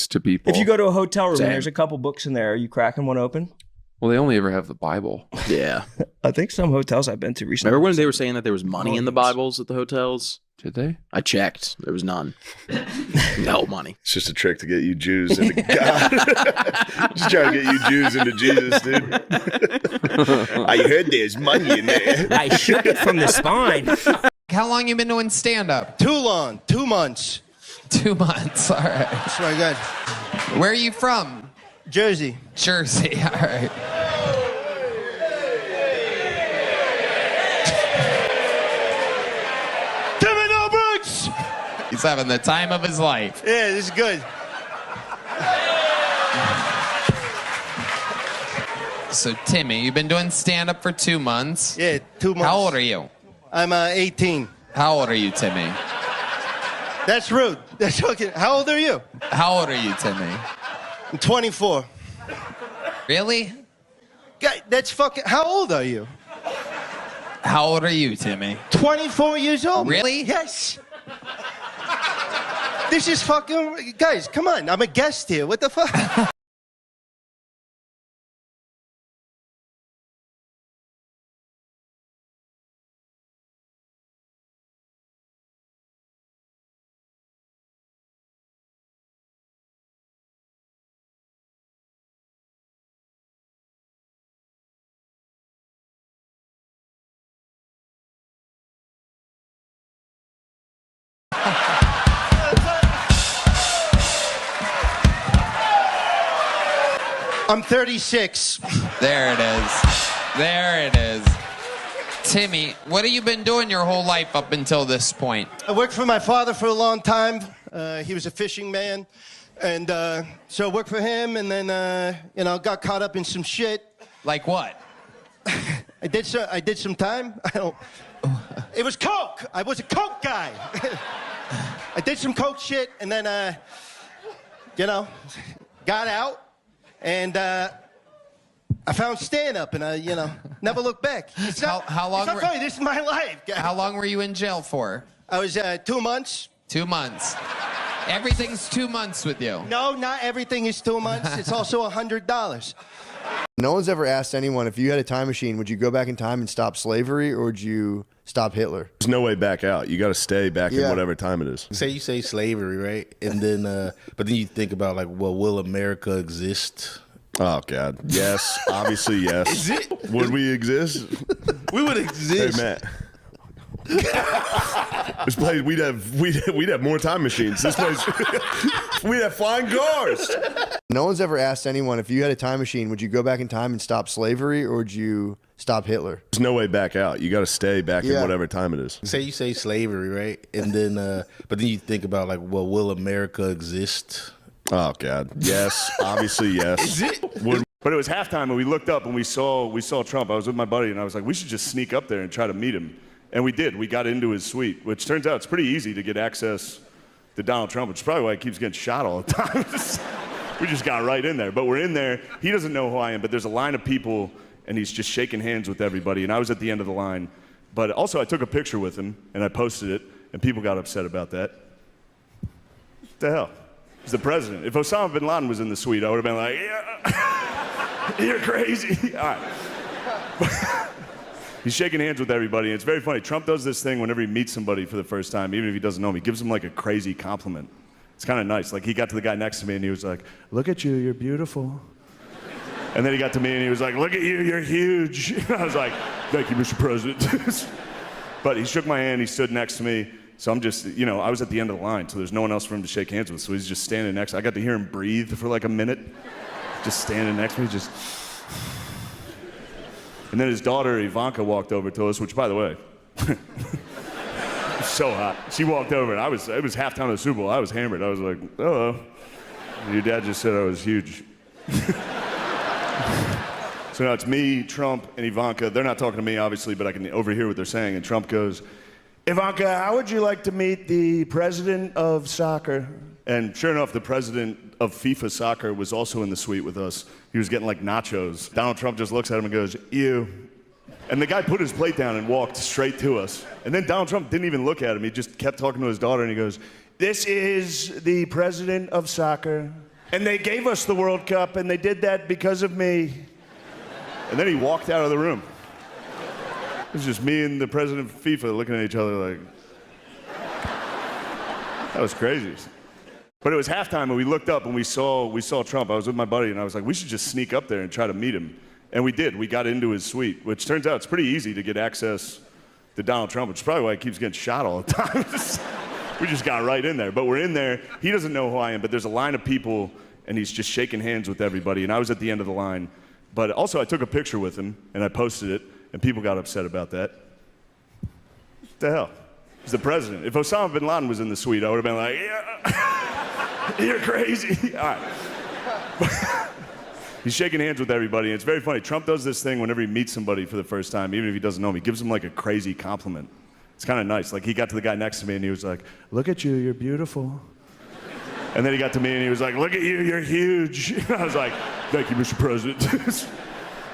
books to people. If you go to a hotel room Same. and there's a couple books in there, are you cracking one open? Well, they only ever have the Bible. Yeah. I think some hotels I've been to recently. Remember when they were saying that there was money in the Bibles at the hotels? Did they? I checked. There was none. No money. It's just a trick to get you Jews into God. Just trying to get you Jews into Jesus, dude. I heard there's money in there. I shook it from the spine. How long you been doing stand-up? Too long. 2 months. 2 months. All right. That's my God. Where are you from? Jersey. Jersey. All right. Timmy No Brooks! He's having the time of his life. Yeah, this is good. So, Timmy, you've been doing stand-up for 2 months. Yeah, 2 months. How old are you? I'm 18. How old are you, Timmy? That's rude. That's okay. How old are you? How old are you, Timmy? I'm 24. Really? God, that's fucking... How old are you? How old are you, Timmy? 24 years old. Really? Yes. This is fucking... Guys, come on. I'm a guest here. What the fuck? I'm 36. There it is. There it is. Timmy, what have you been doing your whole life up until this point? I worked for my father for a long time. He was a fishing man. And so I worked for him and then, got caught up in some shit. Like what? I did some time. It was coke. I was a coke guy. I did some coke shit and then, got out. And I found stand-up, and I, never looked back. It's not, How long it's not funny. This is my life, guys. How long were you in jail for? I was 2 months. 2 months. Everything's 2 months with you. No, not everything is 2 months. It's also $100. No one's ever asked anyone, if you had a time machine, would you go back in time and stop slavery, or would you stop Hitler? There's no way back out. You got to stay back in whatever time it is. Say you say slavery, right? And then, but then you think about like, well, will America exist? Oh God, yes, obviously yes. Is it? Would we exist? We would exist. Hey Matt. This place, we'd have more time machines. This place, we'd have flying cars. No one's ever asked anyone, if you had a time machine, would you go back in time and stop slavery, or would you stop Hitler? There's no way back out. You got to stay back in whatever time it is. Say you say slavery, right? And then, but then you think about like, well, will America exist? Oh God, yes, obviously yes. Is it? But it was halftime, and we looked up and we saw Trump. I was with my buddy, and I was like, we should just sneak up there and try to meet him. And we did. We got into his suite, which turns out it's pretty easy to get access to Donald Trump, which is probably why he keeps getting shot all the time. We just got right in there. But we're in there. He doesn't know who I am, but there's a line of people, and he's just shaking hands with everybody. And I was at the end of the line. But also, I took a picture with him, and I posted it, and people got upset about that. What the hell? He's the president. If Osama bin Laden was in the suite, I would have been like, yeah, you're crazy. All right. He's shaking hands with everybody, and it's very funny. Trump does this thing whenever he meets somebody for the first time, even if he doesn't know him. He gives him like a crazy compliment. It's kind of nice. Like, he got to the guy next to me, and he was like, look at you, you're beautiful. And then he got to me, and he was like, look at you, you're huge. I was like, thank you, Mr. President. But he shook my hand, he stood next to me. So I'm just, I was at the end of the line, so there's no one else for him to shake hands with. So he's just standing next. I got to hear him breathe for like a minute, just standing next to me, just. And then his daughter, Ivanka, walked over to us, which, by the way, so hot. She walked over, and it was halftime of the Super Bowl. I was hammered. I was like, hello. Your dad just said I was huge. So now it's me, Trump, and Ivanka. They're not talking to me, obviously, but I can overhear what they're saying. And Trump goes, Ivanka, how would you like to meet the president of soccer? And sure enough, the president of FIFA soccer was also in the suite with us. He was getting like nachos. Donald Trump just looks at him and goes, you. And the guy put his plate down and walked straight to us. And then Donald Trump didn't even look at him. He just kept talking to his daughter, and he goes, this is the president of soccer. And they gave us the World Cup, and they did that because of me. And then he walked out of the room. It was just me and the president of FIFA looking at each other like, that was crazy. But it was halftime, and we looked up and we saw Trump. I was with my buddy, and I was like, we should just sneak up there and try to meet him. And we did. We got into his suite, which turns out it's pretty easy to get access to Donald Trump, which is probably why he keeps getting shot all the time. We just got right in there. But we're in there. He doesn't know who I am, but there's a line of people, and he's just shaking hands with everybody. And I was at the end of the line. But also, I took a picture with him, and I posted it, and people got upset about that. What the hell? He's the president. If Osama bin Laden was in the suite, I would have been like, yeah, you're crazy. All right. He's shaking hands with everybody, and it's very funny. Trump does this thing whenever he meets somebody for the first time, even if he doesn't know him. He gives them like a crazy compliment. It's kind of nice. Like, he got to the guy next to me, and he was like, look at you, you're beautiful. And then he got to me, and he was like, look at you, you're huge. I was like, thank you, Mr. President.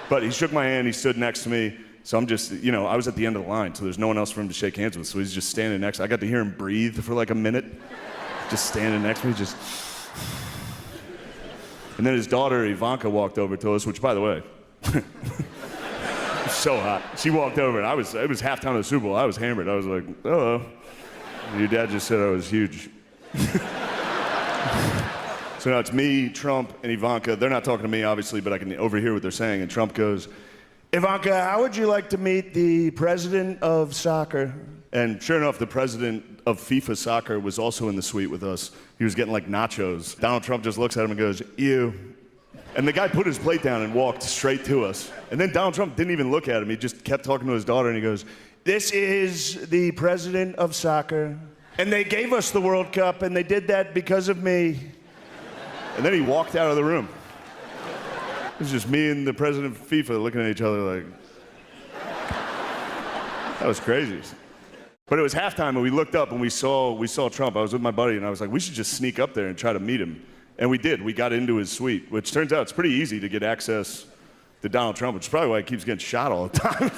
But he shook my hand, he stood next to me. So I'm just, I was at the end of the line, so there's no one else for him to shake hands with. So he's just standing next. I got to hear him breathe for like a minute, just standing next to me, just. And then his daughter, Ivanka, walked over to us, which, by the way, so hot. She walked over, and it was halftime of the Super Bowl. I was hammered. I was like, hello. Your dad just said I was huge. So now it's me, Trump, and Ivanka. They're not talking to me, obviously, but I can overhear what they're saying. And Trump goes, Ivanka, how would you like to meet the president of soccer? And sure enough, the president of FIFA soccer was also in the suite with us. He was getting like nachos. Donald Trump just looks at him and goes, ew. And the guy put his plate down and walked straight to us. And then Donald Trump didn't even look at him. He just kept talking to his daughter, and he goes, this is the president of soccer. And they gave us the World Cup, and they did that because of me. And then he walked out of the room. It was just me and the president of FIFA looking at each other like, that was crazy. But it was halftime, and we looked up and we saw Trump. I was with my buddy, and I was like, we should just sneak up there and try to meet him. And we did. We got into his suite, which turns out it's pretty easy to get access to Donald Trump, which is probably why he keeps getting shot all the time.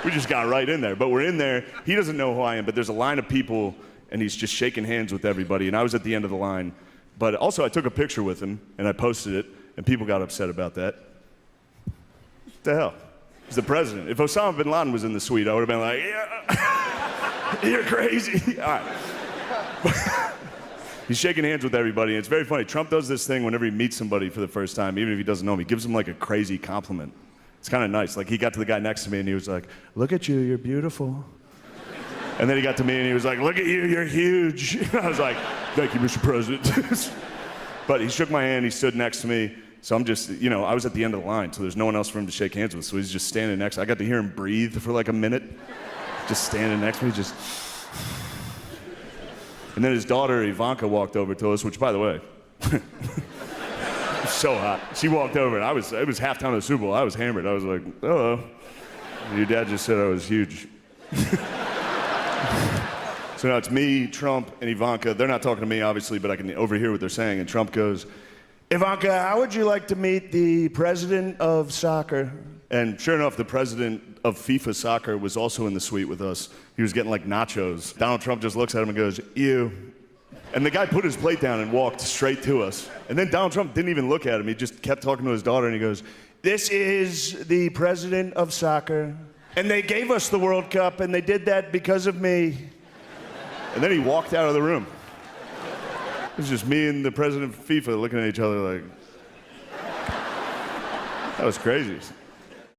We just got right in there. But we're in there. He doesn't know who I am, but there's a line of people, and he's just shaking hands with everybody. And I was at the end of the line. But also, I took a picture with him, and I posted it, and people got upset about that. What the hell? He's the president. If Osama bin Laden was in the suite, I would have been like, yeah, you're crazy. All right. He's shaking hands with everybody, and it's very funny. Trump does this thing whenever he meets somebody for the first time, even if he doesn't know him. He gives them like a crazy compliment. It's kind of nice. Like, he got to the guy next to me, and he was like, look at you, you're beautiful. And then he got to me, and he was like, look at you, you're huge. I was like, thank you, Mr. President. But he shook my hand, he stood next to me. So I'm just, I was at the end of the line, so there's no one else for him to shake hands with. So he's just standing next. I got to hear him breathe for like a minute, just standing next to me, just. And then his daughter, Ivanka, walked over to us, which, by the way, so hot. She walked over, and it was halftime of the Super Bowl. I was hammered. I was like, hello. Your dad just said I was huge. So now it's me, Trump, and Ivanka. They're not talking to me, obviously, but I can overhear what they're saying. And Trump goes, Ivanka, how would you like to meet the president of soccer? And sure enough, the president of FIFA soccer was also in the suite with us. He was getting like nachos. Donald Trump just looks at him and goes, ew. And the guy put his plate down and walked straight to us. And then Donald Trump didn't even look at him. He just kept talking to his daughter, and he goes, this is the president of soccer. And they gave us the World Cup, and they did that because of me. And then he walked out of the room. It was just me and the president of FIFA looking at each other like, that was crazy.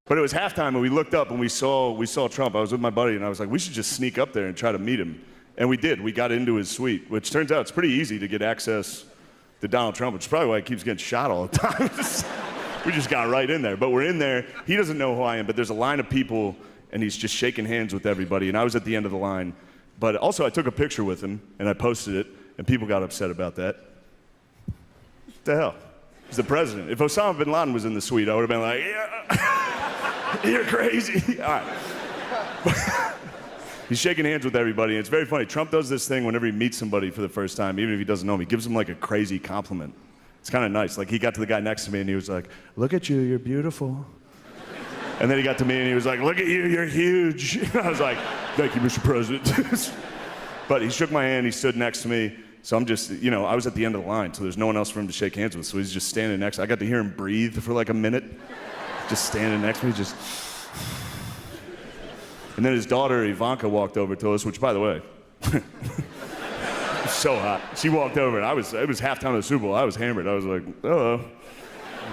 But it was halftime, and we looked up and we saw Trump. I was with my buddy, and I was like, we should just sneak up there and try to meet him. And we did. We got into his suite, which turns out it's pretty easy to get access to Donald Trump, which is probably why he keeps getting shot all the time. We just got right in there. But we're in there. He doesn't know who I am, but there's a line of people, and he's just shaking hands with everybody. And I was at the end of the line. But also, I took a picture with him, and I posted it, and people got upset about that. What the hell? He's the president. If Osama bin Laden was in the suite, I would have been like, yeah, you're crazy. All right. He's shaking hands with everybody, and it's very funny. Trump does this thing whenever he meets somebody for the first time, even if he doesn't know him. He gives them like a crazy compliment. It's kind of nice. Like, he got to the guy next to me, and he was like, look at you, you're beautiful. And then he got to me, and he was like, look at you, you're huge. I was like, thank you, Mr. President. But he shook my hand, he stood next to me. So I'm just, you know, I was at the end of the line, so there's no one else for him to shake hands with. So he's just standing next. I got to hear him breathe for like a minute, just standing next to me, just. And then his daughter Ivanka walked over to us, which, by the way, so hot. She walked over, and it was halftime of the Super Bowl. I was hammered. I was like, hello.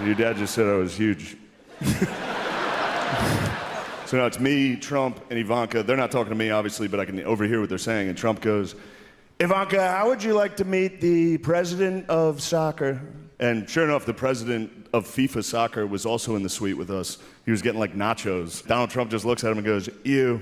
Your dad just said I was huge. So now it's me, Trump, and Ivanka. They're not talking to me, obviously, but I can overhear what they're saying. And Trump goes, Ivanka, how would you like to meet the president of soccer? And sure enough, the president of FIFA soccer was also in the suite with us. He was getting like nachos. Donald Trump just looks at him and goes, ew.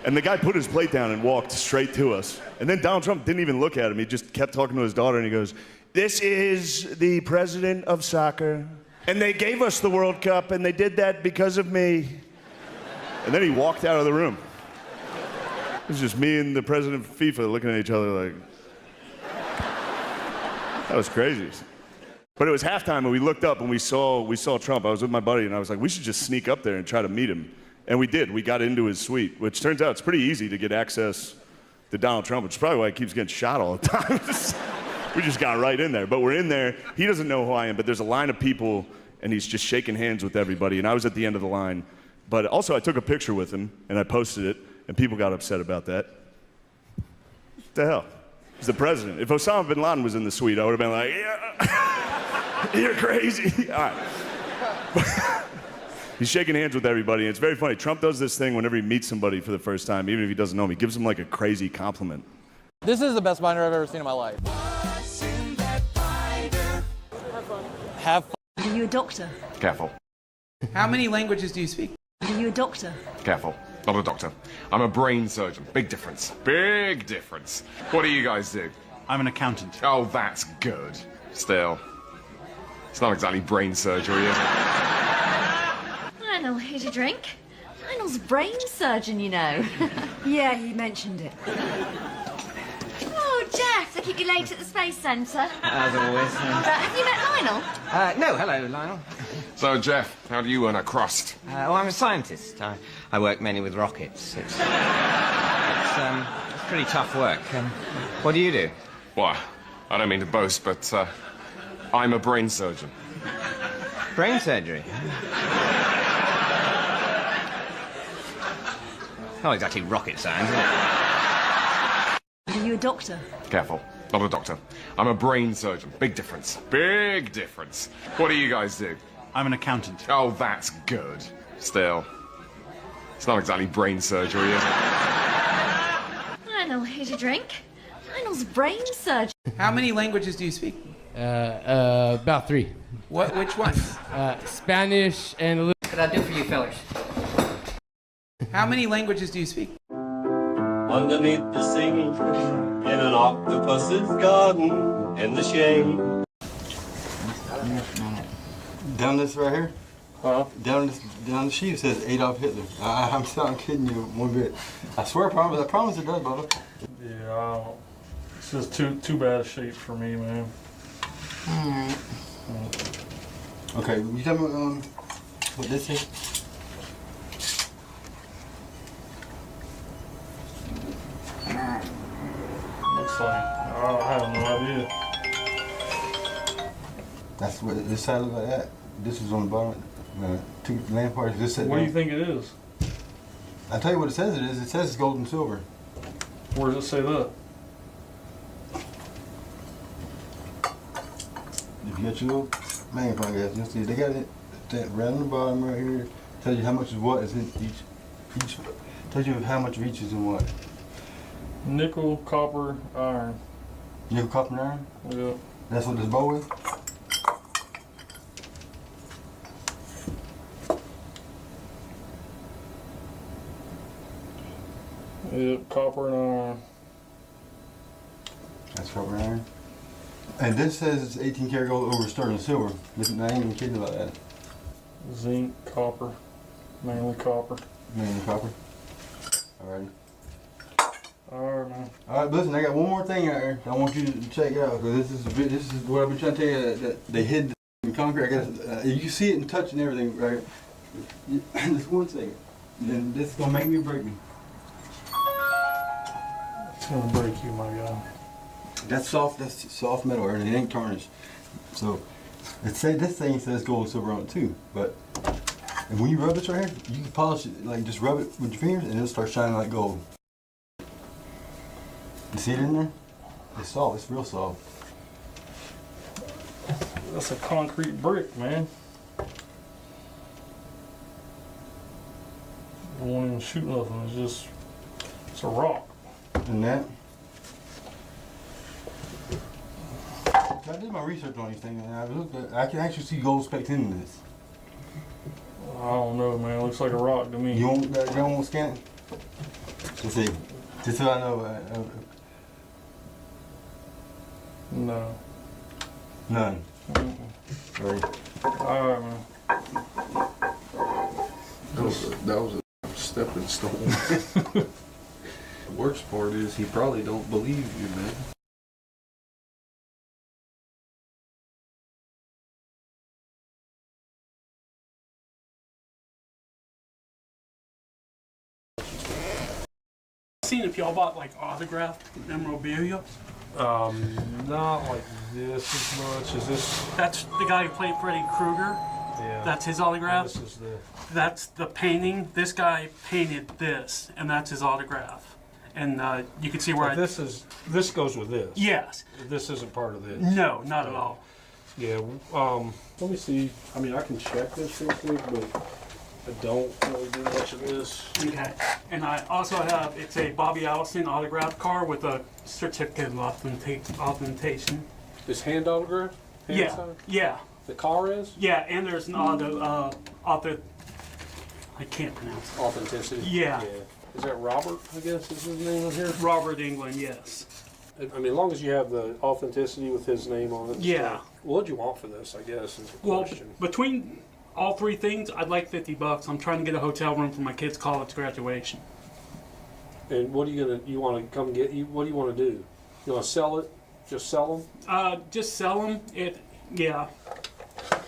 And the guy put his plate down and walked straight to us. And then Donald Trump didn't even look at him. He just kept talking to his daughter, and he goes, this is the president of soccer. And they gave us the World Cup, and they did that because of me. And then he walked out of the room. It was just me and the president of FIFA looking at each other like, that was crazy. But it was halftime, and we looked up and we saw Trump. I was with my buddy, and I was like, we should just sneak up there and try to meet him. And we did. We got into his suite, which turns out it's pretty easy to get access to Donald Trump, which is probably why he keeps getting shot all the time. We just got right in there. But we're in there. He doesn't know who I am, but there's a line of people, and he's just shaking hands with everybody. And I was at the end of the line. But also, I took a picture with him, and I posted it, and people got upset about that. What the hell? He's the president. If Osama bin Laden was in the suite, I would have been like, yeah, you're crazy. All right. He's shaking hands with everybody, and it's very funny. Trump does this thing whenever he meets somebody for the first time, even if he doesn't know him. He gives them like a crazy compliment. This is the best binder I've ever seen in my life. Have fun. Are you a doctor? Careful. How many languages do you speak? Are you a doctor? Careful. Not a doctor. I'm a brain surgeon. Big difference. Big difference. What do you guys do? I'm an accountant. Oh, that's good. Still, it's not exactly brain surgery, is it? Lionel, here's your drink. Lionel's a brain surgeon, you know. Yeah, he mentioned it. Oh, Jeff, they keep you late at the Space Centre. As always. Have you met Lionel? No, hello, Lionel. So, Jeff, how do you earn a crust? Well, I'm a scientist. I work mainly with rockets. It's pretty tough work. What do you do? Why, I don't mean to boast, but I'm a brain surgeon. Brain surgery? Not exactly rocket science, is it? Are you a doctor? Careful. Not a doctor. I'm a brain surgeon. Big difference. Big difference. What do you guys do? I'm an accountant. Oh, that's good. Still, it's not exactly brain surgery, is it? Lionel, here's your drink. Lionel's a brain surgeon. How many languages do you speak? About 3. Which ones? Spanish and a little. What can I do for you fellas? How many languages do you speak? Underneath the sea, in an octopus's garden, in the shade. Down this right here? Huh? Down the sheet it says Adolf Hitler. I'm not kidding you one bit. I swear, I promise it does, brother. Yeah, I don't. It's just too bad a shape for me, man. Alright. Okay, you tell me what this is? Looks like, I have no idea. That's what this side looks like that. This is on the bottom. 2 land parts. This What do you think it is? I'll tell you what it says it is. It says it's gold and silver. Where does it say that? If you got your little magnifying glass, you'll see they got it right on the bottom right here. Tells you how much is what is in each. Tells you how much of each is in what. Nickel, copper, iron. Nickel, copper, and iron? Yeah. That's what this bowl is? Yep, copper and iron. That's copper and iron. And this says it's 18 karat gold over sterling silver. Listen, I ain't even kidding about that. Zinc, copper, mainly copper. Mainly copper. Alrighty. Alright, man. Alright, listen, I got one more thing out here I want you to check out, because this is what I've been trying to tell you, that they hid the concrete. I got you can see it and touch and everything, right? Just one second. Then this is gonna make me break me. It's gonna break you, my guy. That's soft metal, and it ain't tarnished. So, this thing says gold and silver on it too. But and when you rub this right here, you can polish it, like just rub it with your fingers, and it'll start shining like gold. You see it in there? It's soft. It's real soft. That's a concrete brick, man. It won't even shoot nothing. It's a rock. And that. I did my research on these things, and I can actually see gold specks in this. I don't know, man. It looks like a rock to me. You don't want to scan it? Let's see. Just so I know. No. None. Right. All right, man. That was a stepping stone. The worst part is he probably don't believe you, man. Seen if y'all bought like autographed memorabilia. Not like this as much as this. That's the guy who played Freddy Krueger. Yeah. That's his autograph. This is That's the painting. This guy painted this, and that's his autograph. And you can see where this goes with this. Yes. This isn't part of this. No, not at all. Yeah. Let me see. I mean, I can check this real quick, but I don't really do much of this. Okay. And I also have, it's a Bobby Allison autograph card with a certificate of authentication. This hand autograph? Hand Yeah. signed? Yeah. The car is? Yeah, and there's an author. I can't pronounce it. Authenticity? Yeah. Is that Robert, I guess is his name on here? Robert England, yes. I mean, as long as you have the authenticity with his name on it. and Yeah. stuff. What do you want for this, I guess, is the Well, question. between all three things, I'd like $50. I'm trying to get a hotel room for my kid's college graduation. And what are you want to come get, what do you want to do? You want to sell it? Just sell them? Just sell them. Yeah.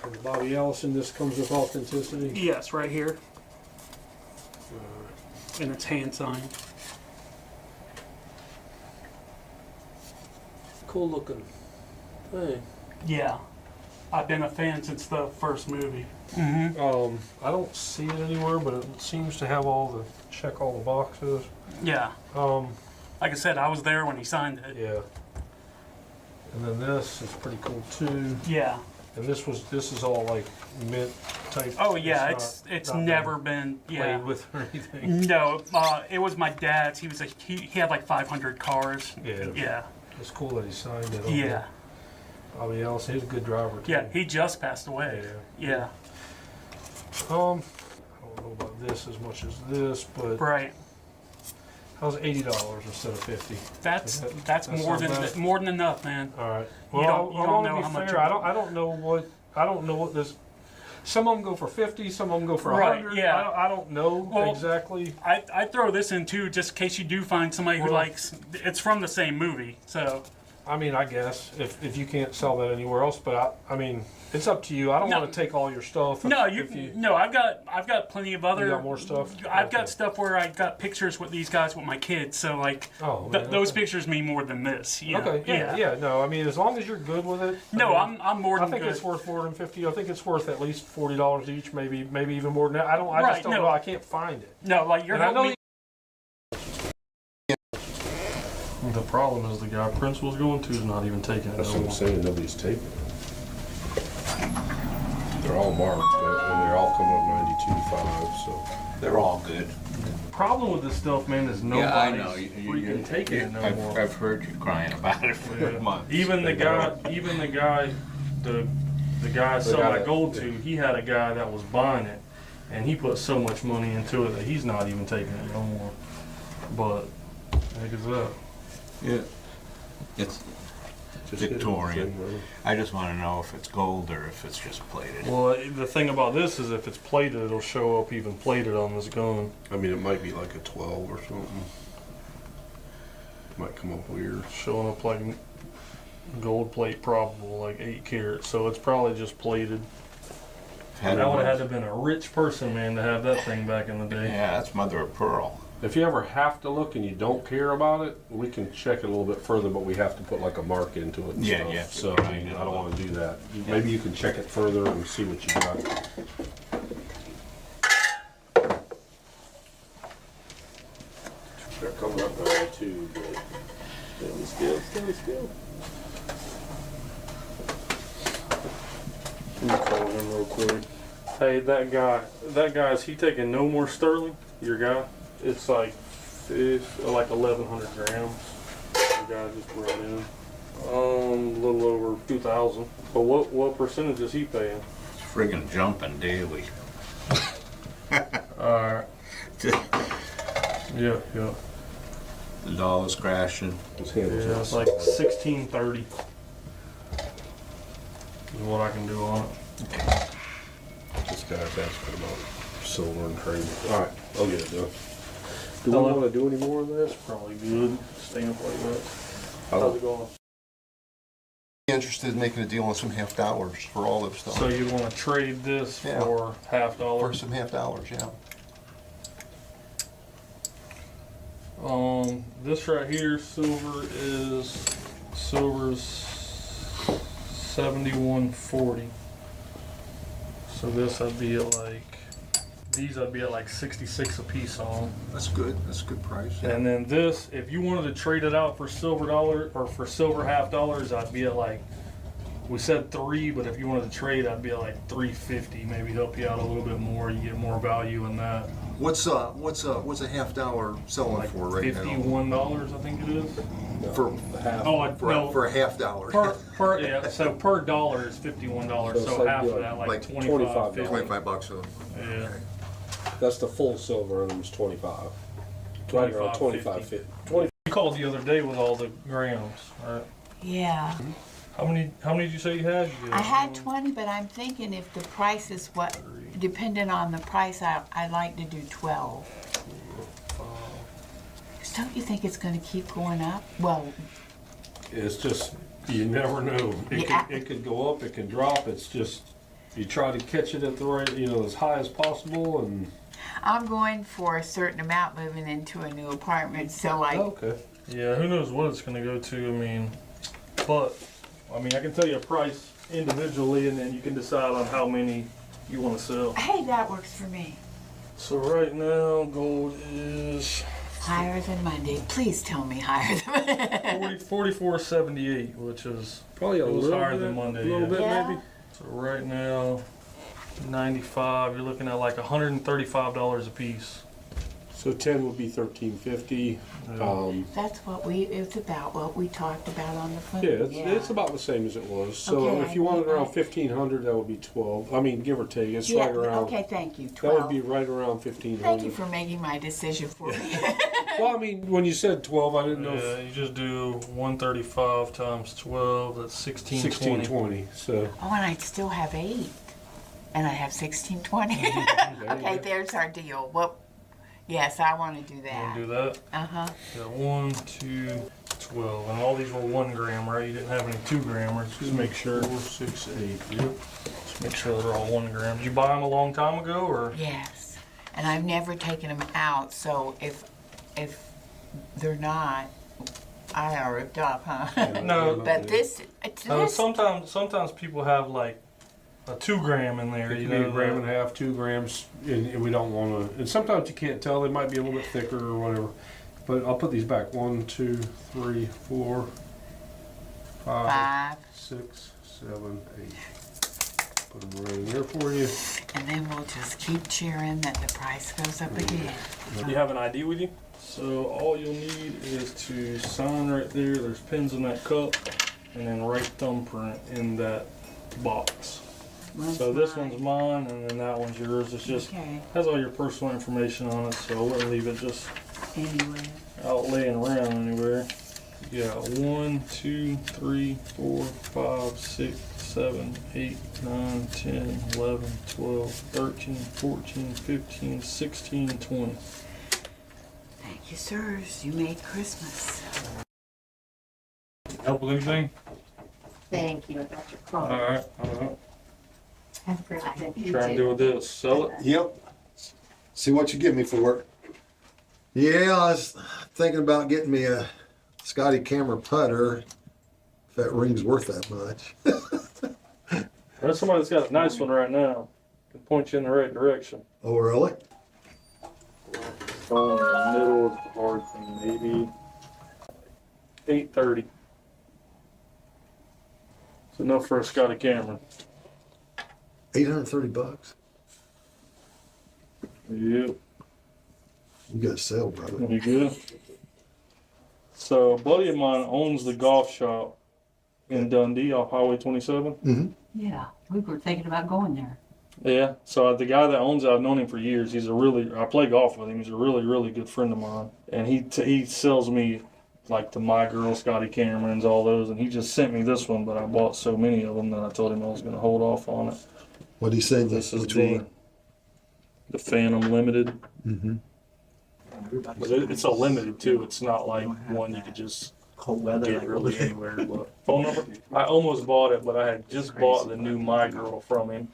And Bobby Allison, this comes with authenticity? Yes, right here. And it's hand signed. Cool looking thing. Yeah. I've been a fan since the first movie. I don't see it anywhere, but it seems to have check all the boxes. Yeah. Like I said, I was there when he signed it. Yeah. And then this is pretty cool too. Yeah. And this is all like mint type. Oh yeah, it's it's never been played with or anything. No, it was my dad's. He had like 500 cars. Yeah. Yeah. It's cool that he signed it. Yeah. Bobby Allison, he's a good driver too. Yeah, he just passed away. Yeah. I don't know about this as much as this, but right. How's $80 instead of $50? That's more than enough, man. All right. Well, you don't know how much. I don't know what this. Some of them go for 50. Some of them go for 100. Right, yeah. I don't know exactly. I throw this in too, just in case you do find somebody who likes. It's from the same movie, so. I mean, I guess if you can't sell that anywhere else, but I mean, it's up to you. I don't want to take all your stuff. No, I've got plenty of other. You got more stuff. I've got stuff where I got pictures with these guys with my kids, so like, those pictures mean more than this. You know? Okay. Yeah. No, I mean, as long as you're good with it. No, I'm more than good. I think it's worth more than 50. I think it's worth at least $40 each, maybe even more than that. I just don't know. I can't find it. No, like you're helping me. The problem is the guy Prince was going to is not even taking it. That's what I'm saying. Nobody's taking it. They're all marked, and they're all coming up 92.5, so they're all good. Problem with this stuff, man, is nobody's freaking taking it no more. I've heard you crying about it for months. Even the guy I sold the gold to, he had a guy that was buying it, and he put so much money into it that he's not even taking it no more. But heck is that? Yeah, it's Victorian. I just want to know if it's gold or if it's just plated. Well, the thing about this is if it's plated, it'll show up even plated on this gun. I mean, it might be like a 12 or something. Might come up weird. Showing up like gold plate probable, like 8 carats. So it's probably just plated. That would have had to have been a rich person, man, to have that thing back in the day. Yeah, that's mother of pearl. If you ever have to look and you don't care about it, we can check it a little bit further, but we have to put like a mark into it and Yeah, stuff. yeah. So I mean, I don't want to do that. Maybe you can check it further and see what you got. They're coming up there too, but stand still. Let me call him real quick. Hey, that guy, is he taking no more sterling? Your guy? It's like 1,100 grams. The guy just brought in. A little over 2,000. But what percentage is he paying? It's friggin' jumping daily. Alright. Yeah. The dollar's crashing. Yeah, it's like 1630 is what I can do on it. This guy's asking about silver and trading. All right, I'll get it done. Do we want to do any more of this? Probably good. Stamp like that. Oh. How's it going? Interested in making a deal on some half dollars for all this stuff. So you want to trade this for $50? For some half dollars, yeah. This right here, silver's 71.40. So this I'd be at like 66 a piece on. That's good. That's a good price. Yeah. And then this, if you wanted to trade it out for silver dollar or for silver half dollars, I'd be at like, we said 3, but if you wanted to trade, I'd be at like 350. Maybe help you out a little bit more. You get more value in that. What's a half dollar selling Like for right now? $51, I think it is. For half. For a half dollar. So per dollar is $51. So half of that, like 25, 50. $25. So. Yeah. That's the full silver, and it was 25. Right around 25, 50. You called the other day with all the grams, right? Yeah. How many did you say you had? I had 20, but I'm thinking if the price is what, depending on the price, I like to do 12. Don't you think it's going to keep going up? Well, It's just, you never know. It could go up, it can drop. It's just, you try to catch it at the right, as high as possible. And I'm going for a certain amount moving into a new apartment, so like. Okay. Yeah, who knows what it's going to go to? I can tell you a price individually, and then you can decide on how many you want to sell. Hey, that works for me. So right now, gold is higher than Monday. Please tell me higher than 44.78, which is probably a little higher bit, than Monday. a little bit maybe. So right now, 95. You're looking at like $135 a piece. So 10 would be $13.50. That's it's about what we talked about on the phone. Yeah, it's about the same as it was. So Okay, if you wanted around 1,500, that would be 12. I mean, give or take. It's right around. Okay, thank you. 12. 12. That would be right around 1,500. Thank you for making my decision for me. Well, I mean, when you said 12, I didn't know. Yeah, you just do 135 times 12. That's 1620. 1620. So. Oh, and I still have 8, and I have 1620. Okay, there's our deal. What? Yes, I want to do that. You want to do that? Uh-huh. Yeah, 1, 2, 12. And all these were 1 gram, right? You didn't have any 2 grammers. Just make sure. 4, 6, 8. Yep. Just make sure they're all 1 gram. Did you buy them a long time ago, or? Yes, and I've never taken them out. So if they're not, I are ripped off, huh? No. But this. Sometimes people have like a 2 gram in there. You need a gram and a half, 2 grams, and we don't want to. And sometimes you can't tell; they might be a little bit thicker or whatever. But I'll put these back. 1, 2, 3, 4, 5, 6, 7, 8. Put them right in there for you. And then we'll just keep cheering that the price goes up again. You have an ID with you? So all you'll need is to sign right there. There's pins in that cup, and then right thumbprint in that box. So this one's mine, and then that one's yours. It's just has all your personal information on it, so I wouldn't leave it just out laying around anywhere. Yeah, 1, 2, 3, 4, 5, 6, 7, 8, 9, 10, 11, 12, 13, 14, 15, 16, 20. Thank you, sirs. You made Christmas. Help with anything? Thank you. I got your call. All right. Have a great day. Try and do this. Sell it. Yep. See what you give me for it. Yeah, I was thinking about getting me a Scotty camera putter, if that ring's worth that much. There's somebody that's got a nice one right now. Can point you in the right direction. Oh, really? Stone in the middle is the hard thing, maybe 830. It's enough for a Scotty camera. $830. Yep. You got a sale, brother. You good? So a buddy of mine owns the golf shop in Dundee off Highway 27. Mm-hmm. Yeah, we were thinking about going there. Yeah, so the guy that owns it, I've known him for years. I play golf with him. He's a really, really good friend of mine. And he sells me like the My Girl Scotty Camerons, all those. And he just sent me this one, but I bought so many of them that I told him I was going to hold off on it. What did he say? This is the Phantom Limited. Mm-hmm. But it's a limited too. It's not like one you could just get really anywhere. But phone number? I almost bought it, but I had just bought the new My Girl from him.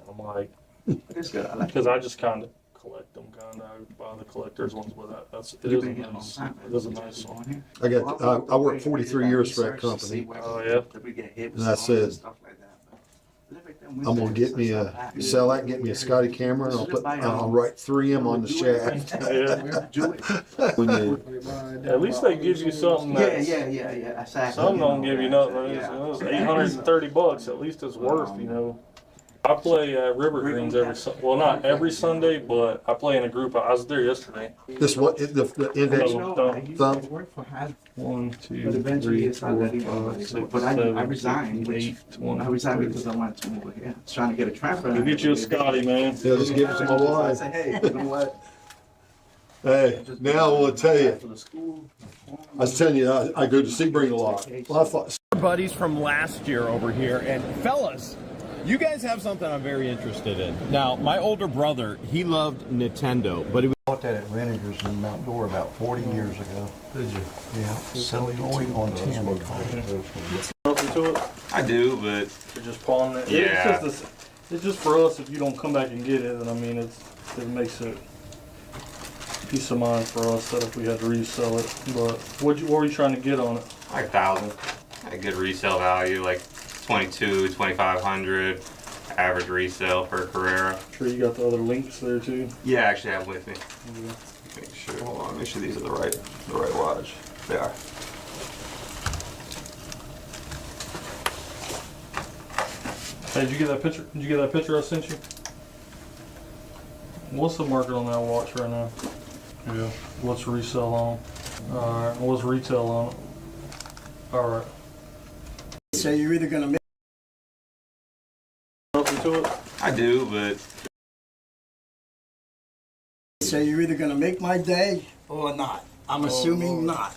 I'm like, because I just kind of collect them, kind of. I buy the collector's ones with that. It is a nice one. I worked 43 years for that company. Oh yeah. And I said, I'm gonna get me sell that and get me a Scotty camera, and I'll write 3M on the shaft. Yeah. At least they give you something. Yeah. Some don't give you nothing. It's $830. At least it's worth, I play River Greens not every Sunday, but I play in a group. I was there yesterday. This what the index thumb? 1, 2, But eventually 3, it's not 4, letting me. 5, 6, But I 7, resigned. 8, 20, I resigned because I wanted to move here. I was trying to get a transfer. We'll get you a Scotty, man. Yeah, just give it to my wife. I said, hey, you know what? Hey, now I will tell you. I was telling you, I go to Sebring a lot. Well, I thought buddies from last year over here, and fellas, you guys have something I'm very interested in. Now, my older brother, he loved Nintendo, but he bought that at Renninger's in Mount Dora about 40 years ago. Did you? Yeah. So going on 10. Nothing to it? I do, but You're just pawning it. Yeah. It's just for us. If you don't come back and get it, then it makes it peace of mind for us that if we had to resell it. But what were you trying to get on it? like 1,000. A good resale value, like 22, 2,500. Average resale for a Carrera. Sure, you got the other links there too. Yeah, I actually have them with me. Make sure. Hold on. Make sure these are the right wattage. They are. Hey, did you get that picture? Did you get that picture I sent you? What's the market on that watch right now? Yeah. What's resale on? Alright. What's retail on it? Alright. So you're either going to make Nothing to it? I do, but So you're either going to make my day or not. I'm assuming not.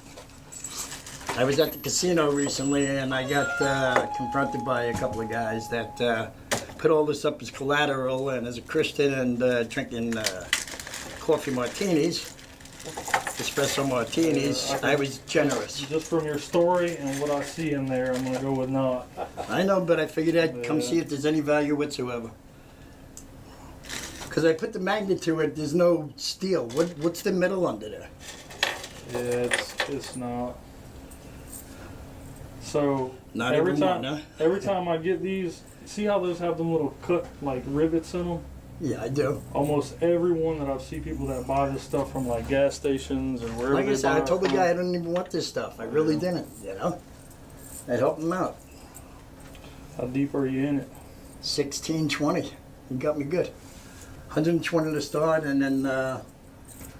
I was at the casino recently and I got confronted by a couple of guys that put all this up as collateral, and as a Christian and drinking coffee martinis, espresso martinis, I was generous. Just from your story and what I see in there, I'm gonna go with not. I know, but I figured I'd come see if there's any value whatsoever. Because I put the magnet to it, there's no steel. What's the metal under there? Yeah, it's not. So Not every even time, one, huh? every time I get these, see how those have them little cut like rivets in them? Yeah, I do. Almost every one that I've seen people that buy this stuff from like gas stations or wherever. Like I they said, buy I it told the from. guy I didn't even want this stuff. I really didn't, you know? I helped him out. How deep are you in it? 1620. He got me good. 120 to start, and then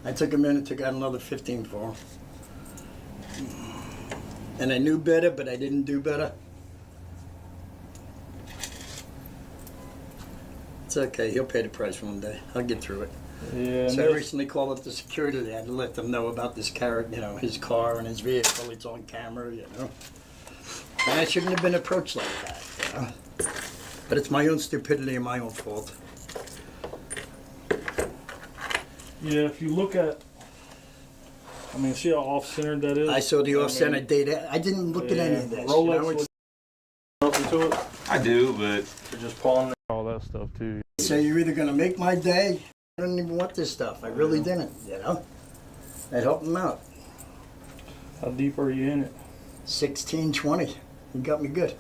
I took him in and took out another 15 for him. And I knew better, but I didn't do better. It's okay. He'll pay the price one day. I'll get through it. Yeah. So I recently called up the security there to let them know about this his car and his vehicle. It's on camera, you know. And I shouldn't have been approached like that, you know. But it's my own stupidity and my own fault. Yeah, if you look at, I mean, see how off-centered that is? I saw the off-center data. I didn't look at any of this. Rolex, you know, it's- nothing to it? I do, but You're just pawning all that stuff too. So you're either going to make my day. I didn't even want this stuff. I really didn't, you know. I helped him out. How deep are you in it? 1620. He got me good.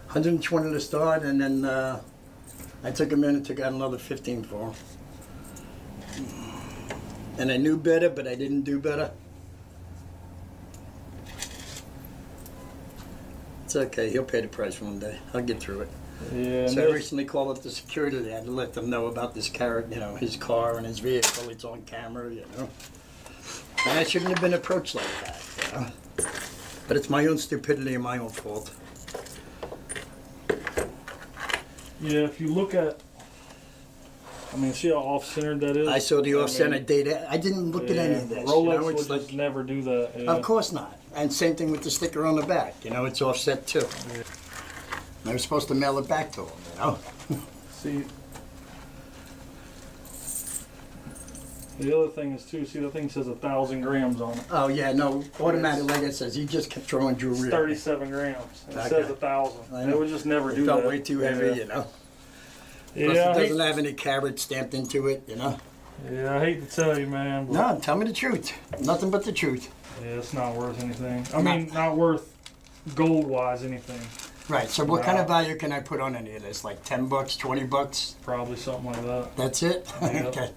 120 to start, and then I took him in and took out another 15 for him. And I knew better, but I didn't do better. It's okay. He'll pay the price one day. I'll get through it. Yeah. So I recently called up the security there to let them know about this carrot, you know, his car and his vehicle. It's on camera, you know. And I shouldn't have been approached like that, you know. But it's my own stupidity and my own fault. Yeah, if you look at, I mean, see how off-centered that is? I saw the off-center data. I didn't look at any of this. Rolex you know, would it's just never do that. Yeah. Of course not. And same thing with the sticker on the back. You know, it's offset too. Yeah. I was supposed to mail it back to them, you know. See, the other thing is too, see the thing says 1,000 grams on it. Oh yeah, no, automatic, like it says, you just kept throwing It's jewelry. 37 grams. And it Okay. says 1,000. I They know. would just never It do felt that. way too heavy, Yeah. you know. Yeah, Plus I it hate, doesn't have any carat stamped into it, you know. yeah, I hate to tell you, man. But No, tell me the truth. Nothing but the truth. yeah, it's not worth anything. I mean, not worth gold-wise anything. Right, so what kind of value can I put on any of this? Like 10 bucks, 20 bucks? Probably something like that. That's it? Yeah. Okay.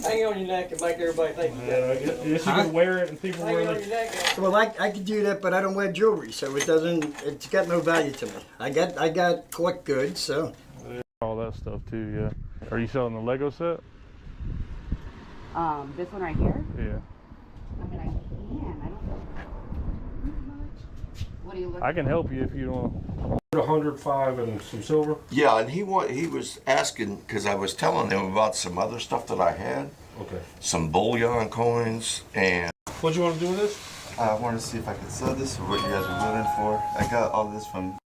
Hang on your neck and make everybody think you Yeah, I guess you could wear it and people Hang wear on it. your neck. Well, I could do that, but I don't wear jewelry, so it's got no value to me. I got court goods, so. All that stuff too, yeah. Are you selling the Lego set? This one right here? Yeah. I mean, I can. I don't What are you looking I can help you if you want. 105 and some silver. Yeah, and he was asking because I was telling him about some other stuff that I had. Okay. Some bullion coins and. What do you want to do with this? I wanted to see if I could sell this or what you guys were willing for. I got all this from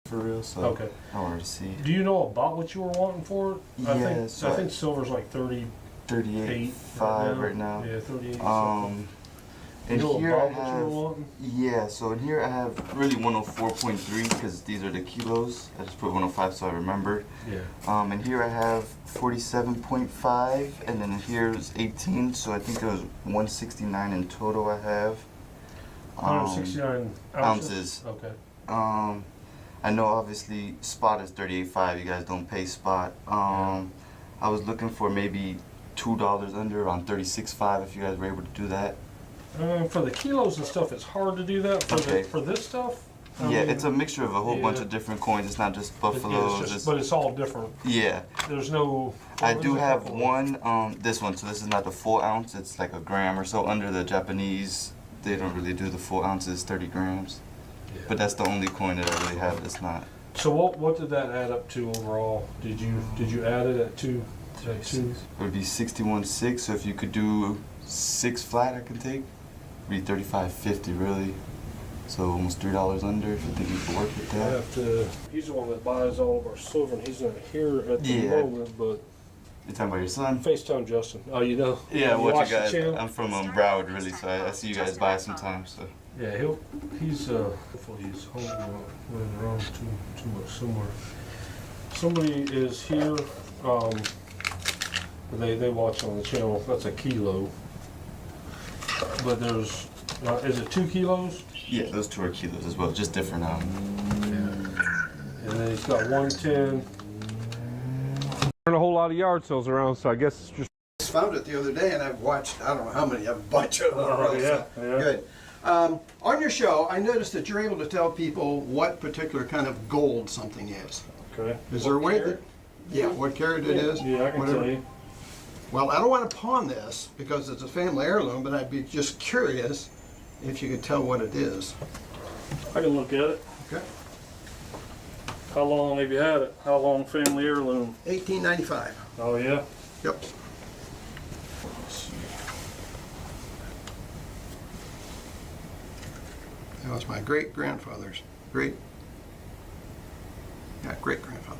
for real, so Okay. I wanted to see. Do you know about what you were wanting for it? Yeah, so I think silver's like 38.5 right now. Yeah, 38. And you know here I about what you were have, wanting? yeah, so in here I have really 104.3 because these are the kilos. I just put 105 so I remember. Yeah. And here I have 47.5, and then here's 18, so I think it was 169 in total I have. 169 ounces? Okay. I know obviously spot is 38.5, you guys don't pay spot. I was looking for maybe $2 under, around 36.5 if you guys were able to do that. For the kilos and stuff, it's hard to do that. For this stuff, I yeah, mean, it's a mixture of a whole bunch of different coins. It's not just buffaloes. but it's all different. Yeah. There's no. I do have one, this one, so this is not the full ounce. It's like a gram or so under the Japanese. They don't really do the full ounces, 30 grams. Yeah. But that's the only coin that I really have that's not. So what did that add up to overall? Did you add it at two? It would be 61.6. So if you could do 6 flat, I could take. It'd be 35.50 really. So almost $3 under if you think you can work with that. I have to. He's the one that buys all of our silver, and he's not here at the moment. But you're talking about your son? FaceTime Justin. Oh, you know? Yeah, you watch you guys. the I'm from Broward really, so I see you guys buy sometimes. So. Yeah, he's hopefully he's home, running around too much somewhere. Somebody is here. They watch on the channel. That's a kilo. But there's, is it 2 kilos? Yeah, those 2 are kilos as well, just different. Yeah. And then he's got 110. There's a whole lot of yard sales around, so I guess it's just. I found it the other day, and I've watched, I don't know how many, a bunch of them. Oh, yeah. Good. On your show, I noticed that you're able to tell people what particular kind of gold something is. Okay. Is there a way that, what carat it is? Yeah, I can tell you. Well, I don't want to pawn this because it's a family heirloom, but I'd be just curious if you could tell what it is. I can look at it. Okay. How long have you had it? How long family heirloom? 1895. Oh, yeah? Yep. That was my great-grandfather's. Great-grandfather's.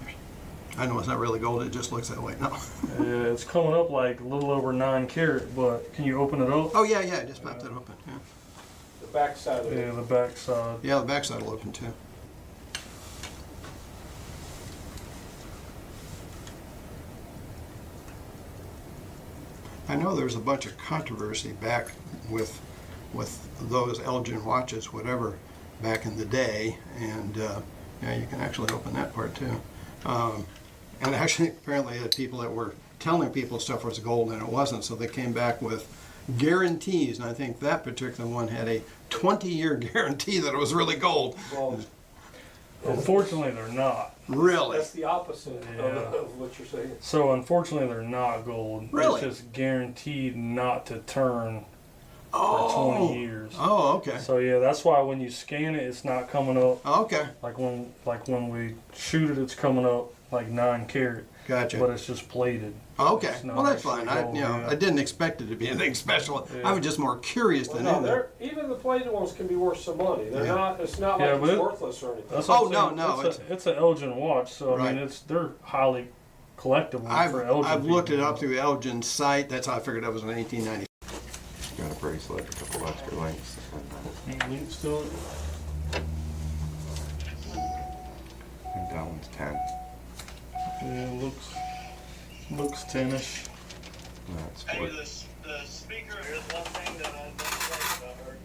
I know it's not really gold, it just looks that way now. Yeah, it's coming up like a little over 9 carat, but can you open it up? Oh, yeah, just popped it open, yeah. The back side of it. Yeah, the back side. Yeah, the back side will open too. I know there was a bunch of controversy back with those Elgin watches, whatever, back in the day. And yeah, you can actually open that part too. And actually, apparently, the people that were telling people stuff was gold and it wasn't, so they came back with guarantees. And I think that particular one had a 20-year guarantee that it was really gold. Well, unfortunately, they're not. Really? That's the opposite of what you're saying. So unfortunately, they're not gold. Really? It's just guaranteed not to turn for 20 years. Oh, okay. So yeah, that's why when you scan it, it's not coming up. Okay. Like when we shoot it, it's coming up like 9 karat. Gotcha. But it's just plated. Okay. It's not Well, that's actually fine. gold, I didn't expect it to be anything special. I was just more curious than anything. Even the plated ones can be worth some money. They're Yeah. not. It's not Yeah, like but it's worthless or anything. That's what I'm no. saying. It's an Elgin watch, so I mean, they're highly collectible for Elgin. I've looked it people. up through Elgin's site. That's how I figured that was in 1890. Got a bracelet, a couple extra links. Any links to it? I think that one's 10. Yeah, looks 10-ish. That's Hey, 40. the speaker, here's one thing that I don't like about her.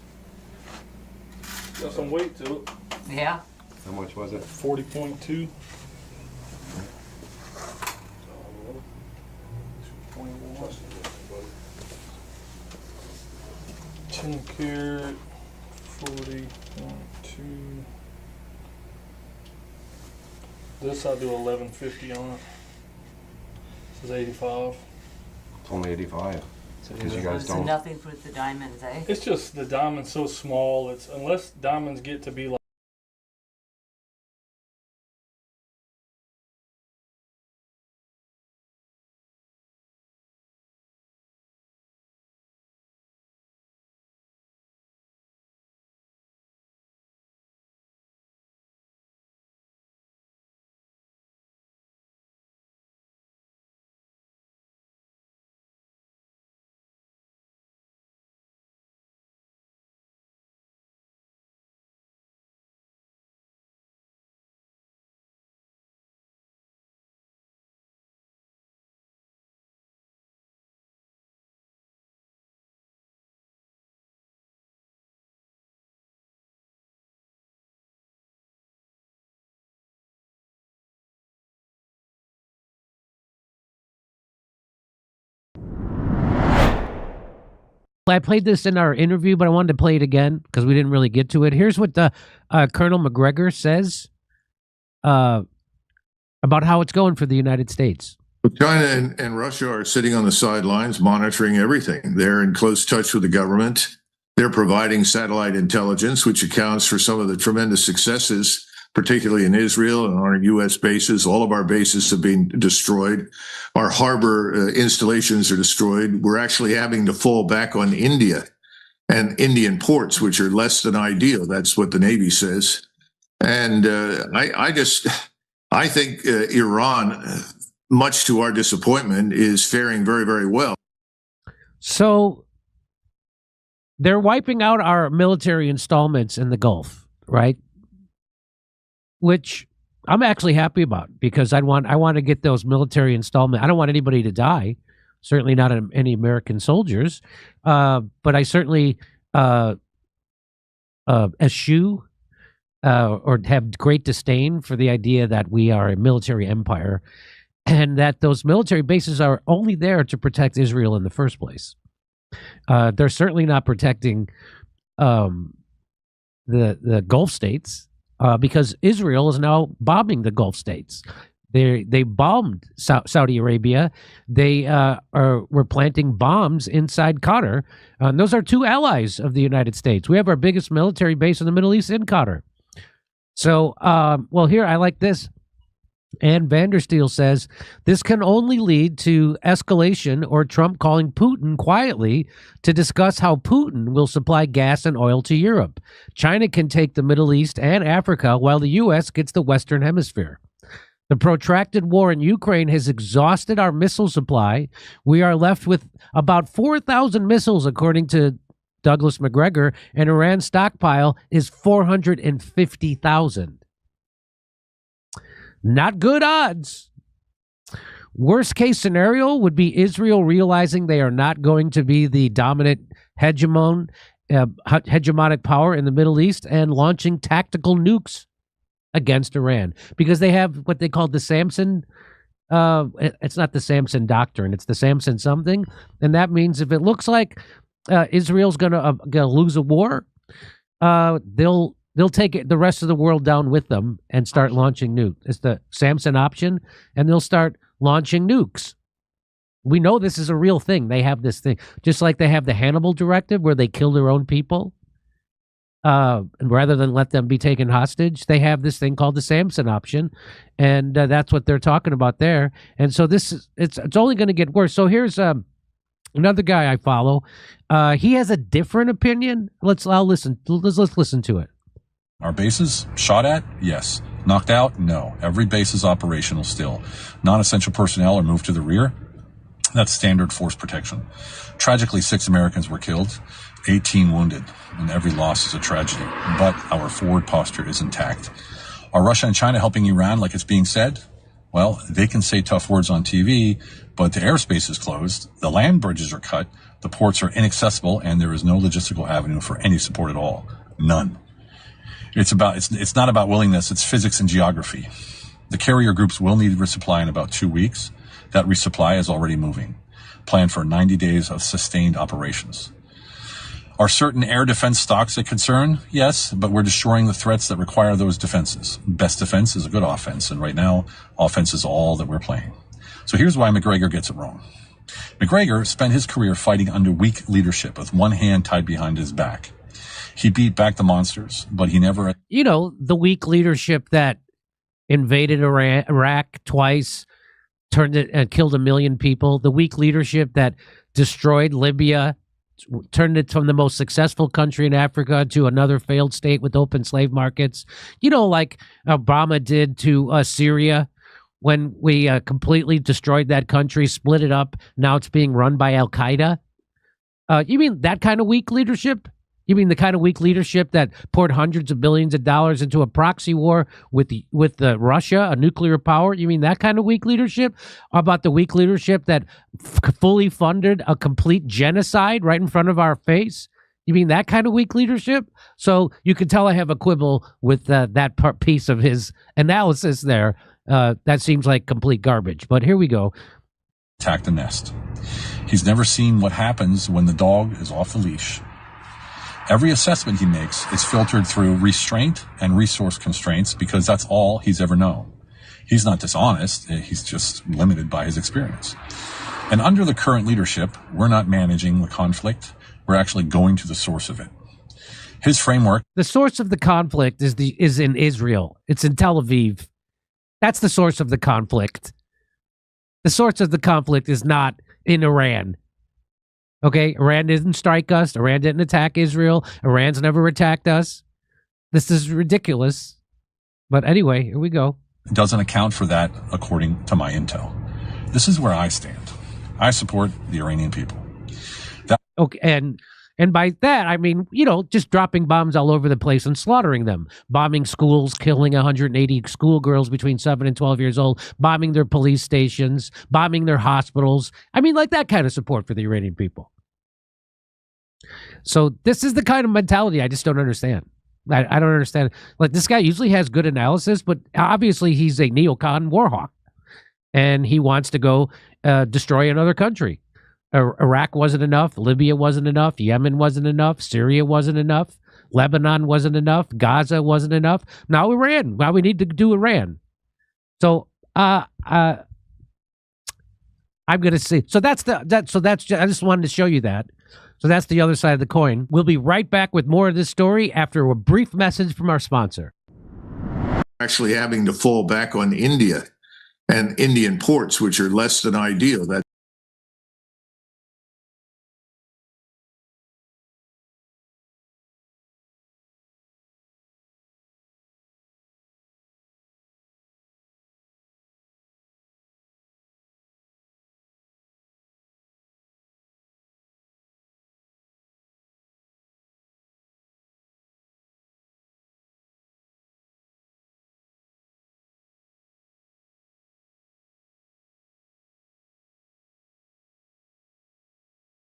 Got some weight to it. Yeah. How much was it? 40.2. 10 karat, 40.2. This I do 1150 on it. This is 85. It's only 85. Because you guys So don't. nothing for the diamonds, eh? It's just the diamond's so small. It's unless diamonds get to be like. I played this in our interview, but I wanted to play it again because we didn't really get to it. Here's what Colonel McGregor says about how it's going for the United States. China and Russia are sitting on the sidelines monitoring everything. They're in close touch with the government. They're providing satellite intelligence, which accounts for some of the tremendous successes, particularly in Israel and on our U.S. bases. All of our bases have been destroyed. Our harbor installations are destroyed. We're actually having to fall back on India and Indian ports, which are less than ideal. That's what the Navy says. And I think Iran, much to our disappointment, is faring very, very well. So they're wiping out our military installments in the Gulf, right? Which I'm actually happy about because I want to get those military installments. I don't want anybody to die, certainly not any American soldiers, but I certainly eschew or have great disdain for the idea that we are a military empire and that those military bases are only there to protect Israel in the first place. They're certainly not protecting the Gulf states. Because Israel is now bombing the Gulf states. They bombed Saudi Arabia. They were planting bombs inside Qatar. And those are two allies of the United States. We have our biggest military base in the Middle East in Qatar. So, well, here, I like this. Ann Vandersteel says, this can only lead to escalation or Trump calling Putin quietly to discuss how Putin will supply gas and oil to Europe. China can take the Middle East and Africa while the U.S. gets the Western Hemisphere. The protracted war in Ukraine has exhausted our missile supply. We are left with about 4,000 missiles, according to Douglas McGregor, and Iran's stockpile is 450,000. Not good odds. Worst case scenario would be Israel realizing they are not going to be the dominant hegemonic power in the Middle East and launching tactical nukes against Iran, because they have what they call the Samson. It's not the Samson doctrine; it's the Samson something, and that means if it looks like Israel's gonna lose a war, they'll take the rest of the world down with them and start launching nukes. It's the Samson option, and they'll start launching nukes. We know this is a real thing. They have this thing, just like they have the Hannibal Directive, where they kill their own people. Rather than let them be taken hostage, they have this thing called the Samson option, and that's what they're talking about there. And so it's only going to get worse. So here's another guy I follow. He has a different opinion. Let's listen to it. Our bases shot at? Yes. Knocked out? No. Every base is operational still. Non-essential personnel are moved to the rear. That's standard force protection. Tragically, 6 Americans were killed, 18 wounded, and every loss is a tragedy. But our forward posture is intact. Are Russia and China helping Iran like it's being said? Well, they can say tough words on TV, but the airspace is closed, the land bridges are cut, the ports are inaccessible, and there is no logistical avenue for any support at all. None. It's not about willingness, it's physics and geography. The carrier groups will need resupply in about 2 weeks. That resupply is already moving. Planned for 90 days of sustained operations. Are certain air defense stocks a concern? Yes, but we're destroying the threats that require those defenses. Best defense is a good offense, and right now, offense is all that we're playing. So here's why McGregor gets it wrong. McGregor spent his career fighting under weak leadership with one hand tied behind his back. He beat back the monsters, but he never... You know, the weak leadership that invaded Iraq twice, turned it and killed 1 million people. The weak leadership that destroyed Libya, turned it from the most successful country in Africa to another failed state with open slave markets. You know, like Obama did to Syria when we completely destroyed that country, split it up. Now it's being run by Al-Qaeda. You mean that kind of weak leadership? You mean the kind of weak leadership that poured hundreds of billions of dollars into a proxy war with Russia, a nuclear power? You mean that kind of weak leadership? How about the weak leadership that fully funded a complete genocide right in front of our face? You mean that kind of weak leadership? So you can tell I have a quibble with that piece of his analysis there. That seems like complete garbage. But here we go. Attack the nest. He's never seen what happens when the dog is off the leash. Every assessment he makes is filtered through restraint and resource constraints because that's all he's ever known. He's not dishonest, he's just limited by his experience. And under the current leadership, we're not managing the conflict, we're actually going to the source of it. His framework... The source of the conflict is in Israel. It's in Tel Aviv. That's the source of the conflict. The source of the conflict is not in Iran. Okay, Iran didn't strike us. Iran didn't attack Israel. Iran's never attacked us. This is ridiculous. But anyway, here we go. Doesn't account for that according to my intel. This is where I stand. I support the Iranian people. Okay, and by that, I mean, you know, just dropping bombs all over the place and slaughtering them. Bombing schools, killing 180 schoolgirls between 7 and 12 years old, bombing their police stations, bombing their hospitals. I mean, like that kind of support for the Iranian people. So this is the kind of mentality I just don't understand. I don't understand. Like, this guy usually has good analysis, but obviously he's a neocon warhawk. And he wants to go destroy another country. Iraq wasn't enough. Libya wasn't enough. Yemen wasn't enough. Syria wasn't enough. Lebanon wasn't enough. Gaza wasn't enough. Now Iran. Now we need to do Iran. So I'm going to see. So that's I just wanted to show you that. So that's the other side of the coin. We'll be right back with more of this story after a brief message from our sponsor. Actually having to fall back on India and Indian ports, which are less than ideal. That